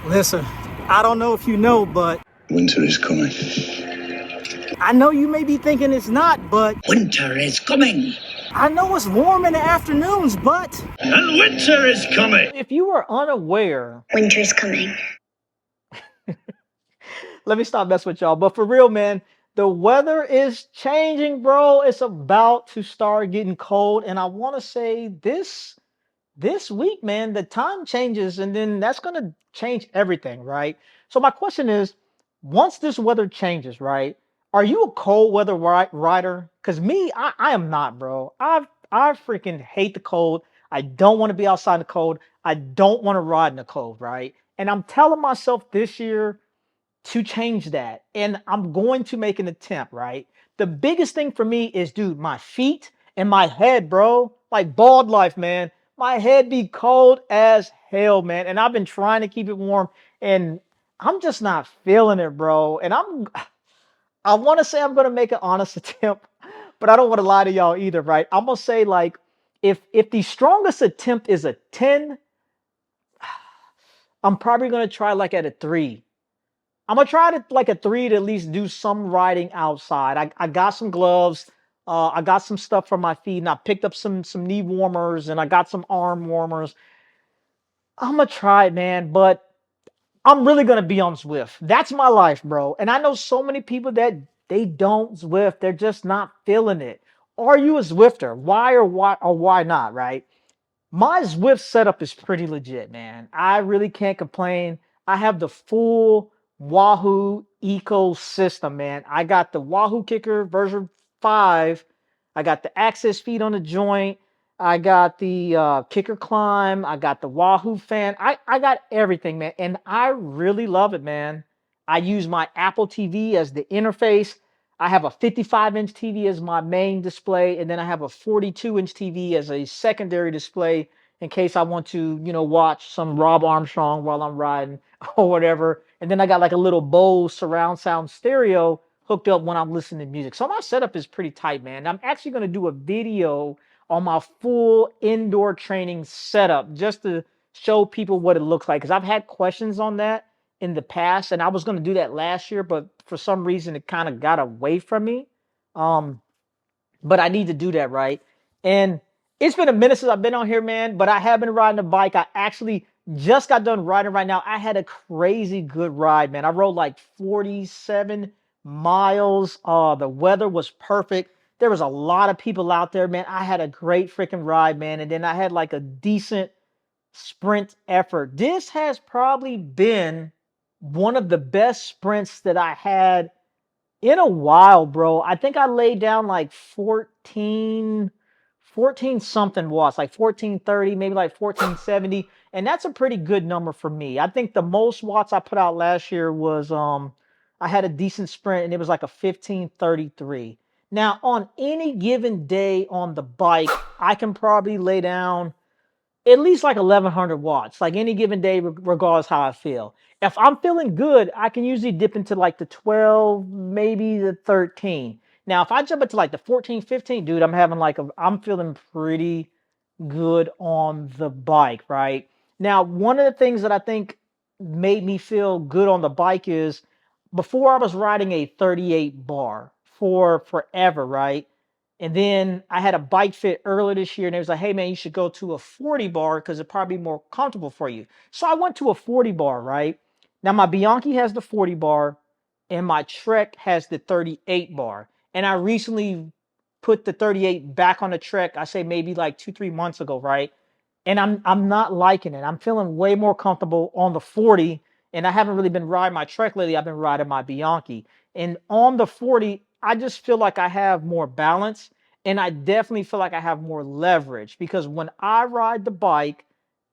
Listen, I don't know if you know, but Winter is coming. I know you may be thinking it's not, but Winter is coming. I know it's warm in the afternoons, but And winter is coming. if you are unaware, Winter is coming. let me stop messing with y'all. But for real, man, the weather is changing, bro. It's about to start getting cold, and I want to say this week, man, the time changes, and then that's gonna change everything, right? So my question is, once this weather changes, right? Are you a cold weather rider? Because me, I am not, bro. I freaking hate the cold. I don't want to be outside in the cold. I don't want to ride in the cold, right? And I'm telling myself this year to change that. And I'm going to make an attempt, right? The biggest thing for me is, dude, my feet and my head, bro. Like bald life, man. My head be cold as hell, man. And I've been trying to keep it warm and I'm just not feeling it, bro. And I want to say I'm gonna make an honest attempt, but I don't want to lie to y'all either, right? I'm gonna say like if the strongest attempt is a 10, I'm probably gonna try like at a 3. I'm gonna try to like a 3 to at least do some riding outside. I got some gloves. I got some stuff for my feet, and I picked up some knee warmers, and I got some arm warmers. I'm gonna try it, man. But I'm really gonna be on Zwift. That's my life, bro. And I know so many people that they don't Zwift. They're just not feeling it. Are you a Zwifter? Why not? Right? My Zwift setup is pretty legit, man. I really can't complain. I have the full Wahoo ecosystem, man. I got the Wahoo Kicker version 5. I got the access feed on the joint. I got the Kicker Climb. I got the Wahoo fan. I got everything, man. And I really love it, man. I use my Apple TV as the interface. I have a 55-inch TV as my main display, and then I have a 42-inch TV as a secondary display in case I want to, watch some Robb Armstrong while I'm riding or whatever. And then I got like a little Bose surround sound stereo hooked up when I'm listening to music. So my setup is pretty tight, man. I'm actually going to do a video on my full indoor training setup just to show people what it looks like, because I've had questions on that in the past, and I was going to do that last year, but for some reason it kind of got away from me. Um, but I need to do that, right? And it's been a minute since I've been on here, man, but I have been riding a bike. I actually just got done riding right now. I had a crazy good ride, man. I rode like 47 miles. The weather was perfect. There was a lot of people out there, man. I had a great freaking ride, man. And then I had like a decent sprint effort. This has probably been one of the best sprints that I had in a while, bro. I think I laid down like 14 something watts, like 1430, maybe like 1470. And that's a pretty good number for me. I think the most watts I put out last year was I had a decent sprint and it was like a 1533. Now, on any given day on the bike, I can probably lay down at least like 1100 watts, like any given day, regardless how I feel. If I'm feeling good, I can usually dip into like the 12, maybe the 13. Now, if I jump into like the 14, 15, dude, I'm feeling pretty good on the bike, right? Now, one of the things that I think made me feel good on the bike is before I was riding a 38 bar for forever, right? And then I had a bike fit earlier this year, and it was like, hey man, you should go to a 40 bar because it'd probably be more comfortable for you. So I went to a 40 bar, right? Now my Bianchi has the 40 bar, and my Trek has the 38 bar. And I recently put the 38 back on the Trek, I say maybe like 2, 3 months ago, right? And I'm not liking it. I'm feeling way more comfortable on the 40, and I haven't really been riding my Trek lately. I've been riding my Bianchi. And on the 40, I just feel like I have more balance, and I definitely feel like I have more leverage because when I ride the bike,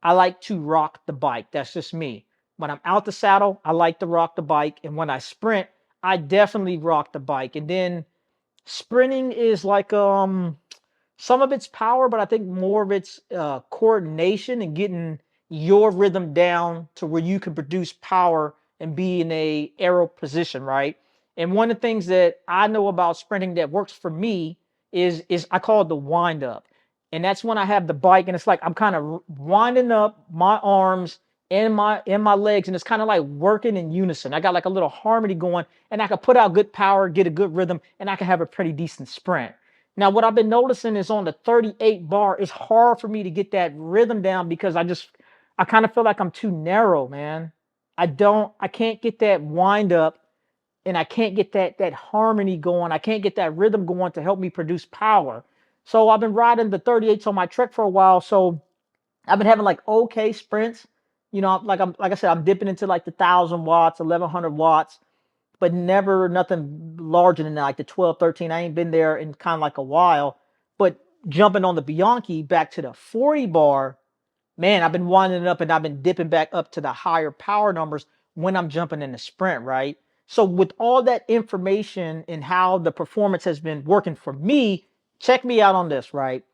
I like to rock the bike. That's just me. When I'm out the saddle, I like to rock the bike, and when I sprint, I definitely rock the bike. And then sprinting is like some of it's power, but I think more of it's coordination and getting your rhythm down to where you can produce power and be in a aero position, right? And one of the things that I know about sprinting that works for me is I call it the wind up. And that's when I have the bike and it's like I'm kind of winding up my arms in my legs, and it's kind of like working in unison. I got like a little harmony going, and I can put out good power, get a good rhythm, and I can have a pretty decent sprint. Now, what I've been noticing is on the 38 bar, it's hard for me to get that rhythm down because I kind of feel like I'm too narrow, man. I can't get that wind up, and I can't get that harmony going. I can't get that rhythm going to help me produce power. So I've been riding the 38s on my trek for a while. So I've been having like okay sprints. You know, like I said, I'm dipping into like the 1,000 watts, 1,100 watts, but never nothing larger than that, like the 12, 13. I ain't been there in kind of like a while. But jumping on the Bianchi back to the 40 bar, man, I've been winding it up and I've been dipping back up to the higher power numbers when I'm jumping in the sprint, right? So with all that information and how the performance has been working for me, check me out on this, right?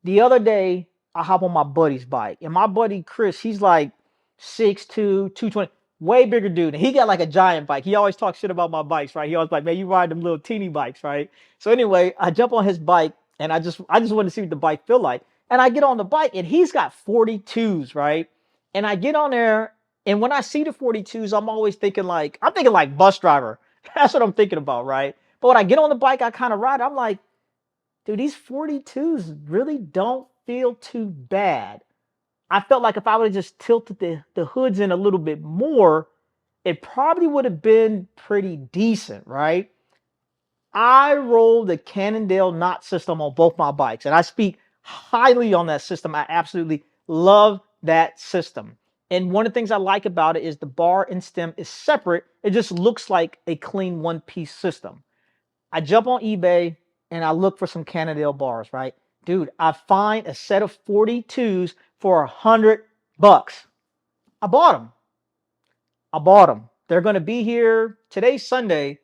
The other day, I hop on my buddy's bike, and my buddy Chris, he's like 6'2", 220, way bigger dude. And he got like a giant bike. He always talks shit about my bikes, right? He always like, man, you ride them little teeny bikes, right? So anyway, I jump on his bike, and I just want to see what the bike feel like. And I get on the bike, and he's got 42s, right? And I get on there, and when I see the 42s, I'm thinking like bus driver. That's what I'm thinking about, right? But when I get on the bike, I kind of ride. I'm like, dude, these 42s really don't feel too bad. I felt like if I would have just tilted the hoods in a little bit more, it probably would have been pretty decent, right? I roll the Cannondale knot system on both my bikes, and I speak highly on that system. I absolutely love that system. And one of the things I like about it is the bar and stem is separate. It just looks like a clean one-piece system. I jump on eBay and I look for some Cannondale bars, right? Dude, I find a set of 42s for $100. I bought them. I bought them. They're going to be here. Today's Sunday.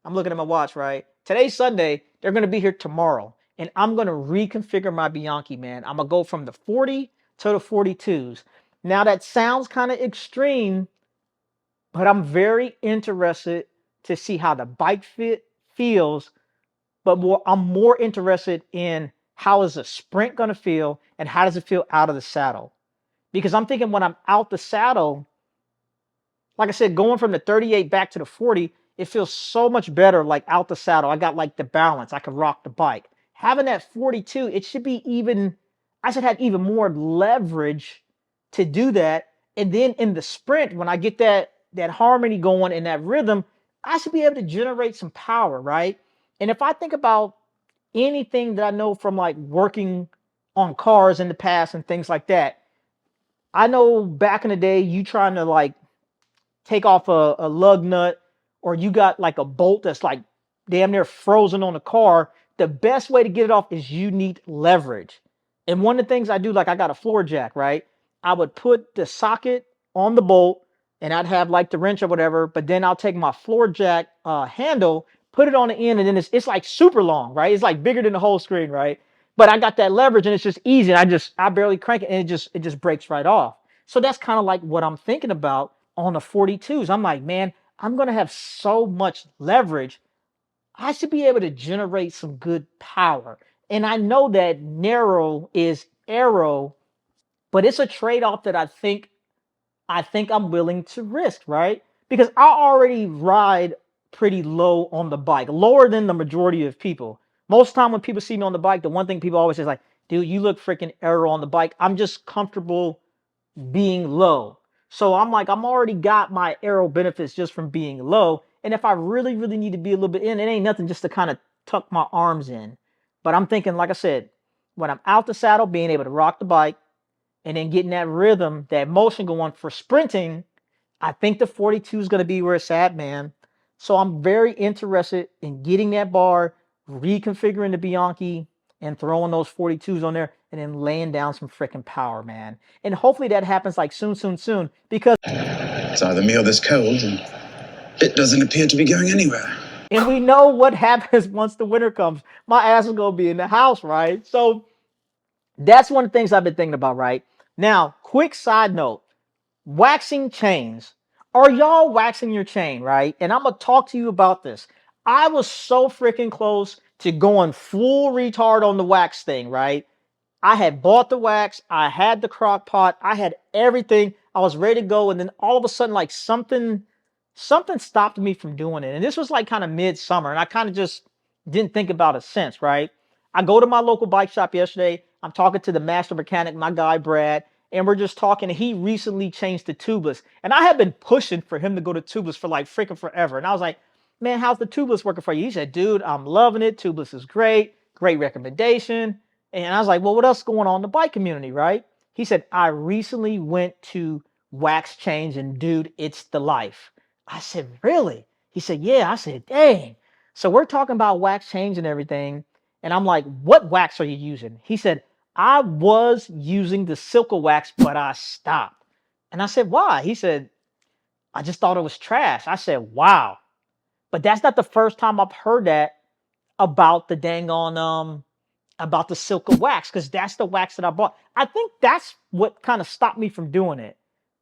I'm looking at my watch, right? Today's Sunday. They're going to be here tomorrow. And I'm going to reconfigure my Bianchi, man. I'm going to go from the 40 to the 42s. Now, that sounds kind of extreme, but I'm very interested to see how the bike feels, but I'm more interested in how is the sprint going to feel and how does it feel out of the saddle. Because I'm thinking when I'm out the saddle, like I said, going from the 38 back to the 40, it feels so much better like out the saddle. I got like the balance. I can rock the bike. Having that 42, it should be even, I should have even more leverage to do that. And then in the sprint, when I get that harmony going and that rhythm, I should be able to generate some power, right? And if I think about anything that I know from like working on cars in the past and things like that, I know back in the day, you trying to like take off a lug nut, or you got like a bolt that's like damn near frozen on the car, the best way to get it off is you need leverage. And one of the things I do, like I got a floor jack, right? I would put the socket on the bolt and I'd have like the wrench or whatever, but then I'll take my floor jack handle, put it on the end, and then it's like super long, right? It's like bigger than the whole screen, right? But I got that leverage and it's just easy. And I barely crank it and it just breaks right off. So that's kind of like what I'm thinking about on the 42s. I'm like, man, I'm going to have so much leverage. I should be able to generate some good power. And I know that narrow is arrow, but it's a trade-off that I think I'm willing to risk, right? Because I already ride pretty low on the bike, lower than the majority of people. Most time when people see me on the bike, the one thing people always say is like, dude, you look freaking arrow on the bike. I'm just comfortable being low. So I'm like, I'm already got my aero benefits just from being low. And if I really, really need to be a little bit in, it ain't nothing just to kind of tuck my arms in. But I'm thinking, like I said, when I'm out the saddle, being able to rock the bike and then getting that rhythm, that motion going for sprinting, I think the 42 is going to be where it's at, man. So I'm very interested in getting that bar, reconfiguring the Bianchi, and throwing those 42s on there, and then laying down some freaking power, man. And hopefully that happens like soon, soon, soon, because It's either me or this cold, and it doesn't appear to be going anywhere. and we know what happens once the winter comes. My ass is gonna be in the house, right? So that's one of the things I've been thinking about, right? Now, quick side note. Waxing chains. Are y'all waxing your chain, right? And I'm gonna talk to you about this. I was so freaking close to going full retard on the wax thing, right? I had bought the wax, I had the crock pot, I had everything. I was ready to go, and then all of a sudden, like something stopped me from doing it. And this was like kind of midsummer, and I kind of just didn't think about it since, right? I go to my local bike shop yesterday. I'm talking to the master mechanic, my guy Brad, and we're just talking. He recently changed to tubeless, and I have been pushing for him to go to tubeless for like freaking forever. And I was like, man, how's the tubeless working for you? He said, dude, I'm loving it. Tubeless is great. Great recommendation. And I was like, well, what else is going on in the bike community, right? He said, I recently went to wax change, and dude, it's the life. I said, really? He said, yeah. I said, dang. So we're talking about wax change and everything. And I'm like, what wax are you using? He said, I was using the Silka wax, but I stopped. And I said, why? He said, I just thought it was trash. I said, wow. But that's not the first time I've heard that about the dang on about the Silka wax, because that's the wax that I bought. I think that's what kind of stopped me from doing it.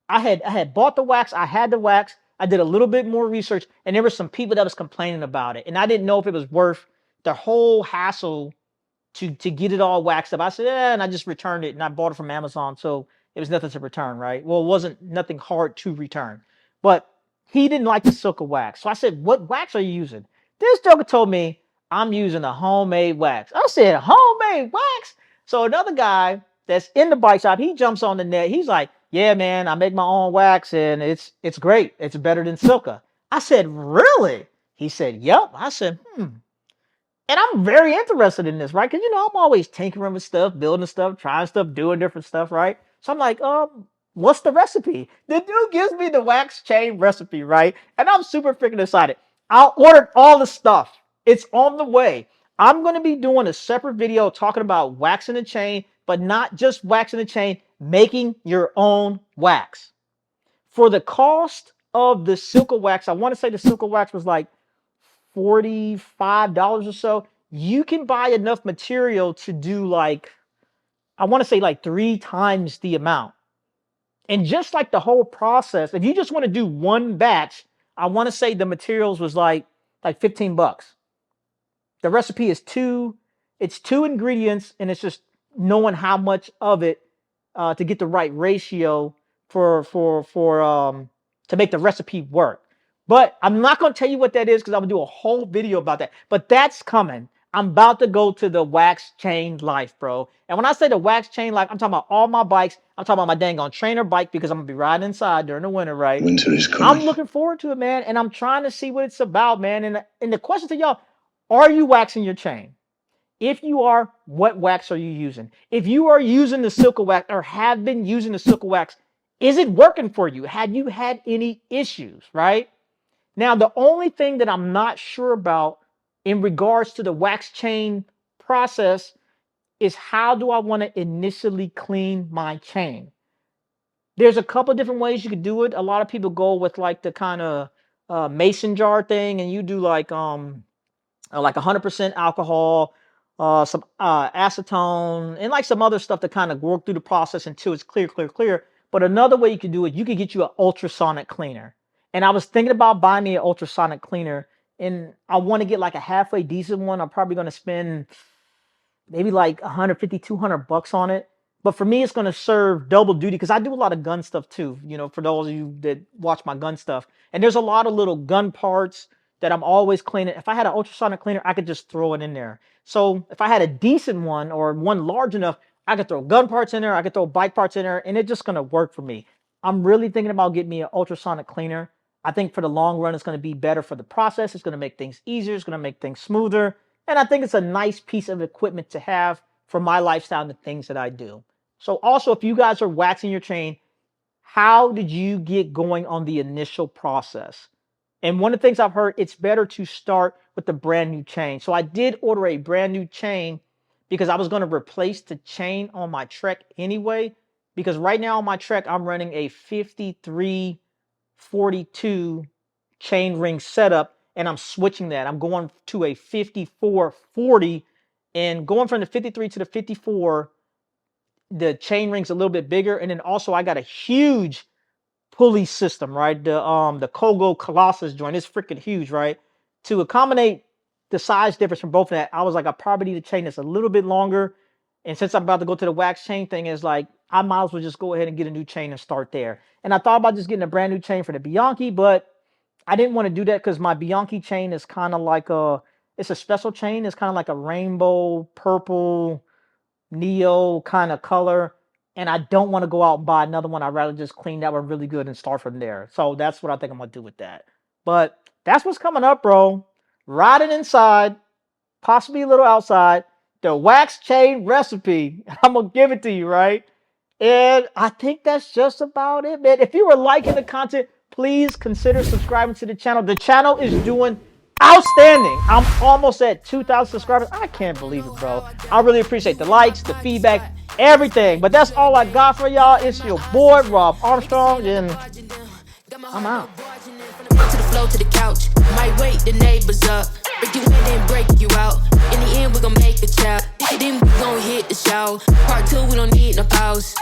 I had bought the wax, I had the wax, I did a little bit more research, and there were some people that was complaining about it. And I didn't know if it was worth the whole hassle to get it all waxed up. I said, and I just returned it, and I bought it from Amazon, so it was nothing to return, right? Well, it wasn't nothing hard to return. But he didn't like the Silka wax. So I said, what wax are you using? This joker told me I'm using a homemade wax. I said, homemade wax? So another guy that's in the bike shop, he jumps on the net. He's like, yeah, man, I make my own wax, and it's great. It's better than Silka. I said, really? He said, yep. I said, and I'm very interested in this, right? Because, I'm always tinkering with stuff, building stuff, trying stuff, doing different stuff, right? So I'm like, what's the recipe? The dude gives me the wax chain recipe, right? And I'm super freaking excited. I ordered all the stuff. It's on the way. I'm going to be doing a separate video talking about waxing the chain, but not just waxing the chain, making your own wax. For the cost of the Silka wax, I want to say the Silka wax was like $45 or so. You can buy enough material to do like, I want to say like 3 times the amount. And just like the whole process, if you just want to do one batch, I want to say the materials was like $15. The recipe is it's 2 ingredients, and it's just knowing how much of it to get the right ratio for to make the recipe work. But I'm not going to tell you what that is, because I'm going to do a whole video about that. But that's coming. I'm about to go to the wax chain life, bro. And when I say the wax chain life, I'm talking about all my bikes. I'm talking about my dang on trainer bike, because I'm going to be riding inside during the winter, right? Winter is coming. I'm looking forward to it, man. And I'm trying to see what it's about, man. And the question to y'all, are you waxing your chain? If you are, what wax are you using? If you are using the Silka wax, or have been using the Silka wax, is it working for you? Have you had any issues, right? Now, the only thing that I'm not sure about in regards to the wax chain process is, how do I want to initially clean my chain? There's a couple different ways you could do it. A lot of people go with like the kind of mason jar thing, and you do like 100% alcohol, some acetone, and like some other stuff to kind of work through the process until it's clear, clear, clear. But another way you could do it, you could get you an ultrasonic cleaner. And I was thinking about buying me an ultrasonic cleaner, and I want to get like a halfway decent one. I'm probably going to spend maybe like 150, 200 bucks on it. But for me, it's going to serve double duty, because I do a lot of gun stuff too. For those of you that watch my gun stuff, and there's a lot of little gun parts that I'm always cleaning. If I had an ultrasonic cleaner, I could just throw it in there. So if I had a decent one, or one large enough, I could throw gun parts in there, I could throw bike parts in there, and it's just going to work for me. I'm really thinking about getting me an ultrasonic cleaner. I think for the long run, it's going to be better for the process. It's going to make things easier. It's going to make things smoother. And I think it's a nice piece of equipment to have for my lifestyle and the things that I do. So also, if you guys are waxing your chain, how did you get going on the initial process? And one of the things I've heard, it's better to start with a brand new chain. So I did order a brand new chain, because I was going to replace the chain on my Trek anyway. Because right now on my Trek, I'm running a 5342 chain ring setup, and I'm switching that. I'm going to a 5440, and going from the 53 to the 54, the chain ring's a little bit bigger. And then also I got a huge pulley system, right? The Kogo Colossus joint is freaking huge, right? To accommodate the size difference from both of that, I was like, I probably need a chain that's a little bit longer. And since I'm about to go to the wax chain thing, is like, I might as well just go ahead and get a new chain and start there. And I thought about just getting a brand new chain for the Bianchi, but I didn't want to do that because my Bianchi chain is kind of like it's a special chain. It's kind of like a rainbow, purple, neo kind of color. And I don't want to go out and buy another one. I'd rather just clean that one really good and start from there. So that's what I think I'm going to do with that. But that's what's coming up, bro. Riding inside, possibly a little outside. The wax chain recipe. I'm going to give it to you, right? And I think that's just about it, man. If you were liking the content, please consider subscribing to the channel. The channel is doing outstanding. I'm almost at 2,000 subscribers. I can't believe it, bro. I really appreciate the likes, the feedback, everything. But that's all I got for y'all. It's your boy, Robb Armstrong, and I'm out. To the floor, to the couch. Might wake the neighbors up. Break you in and break you out. In the end, we gon' make a child. Then we gon' hit the show. Part 2, we don't need no pause.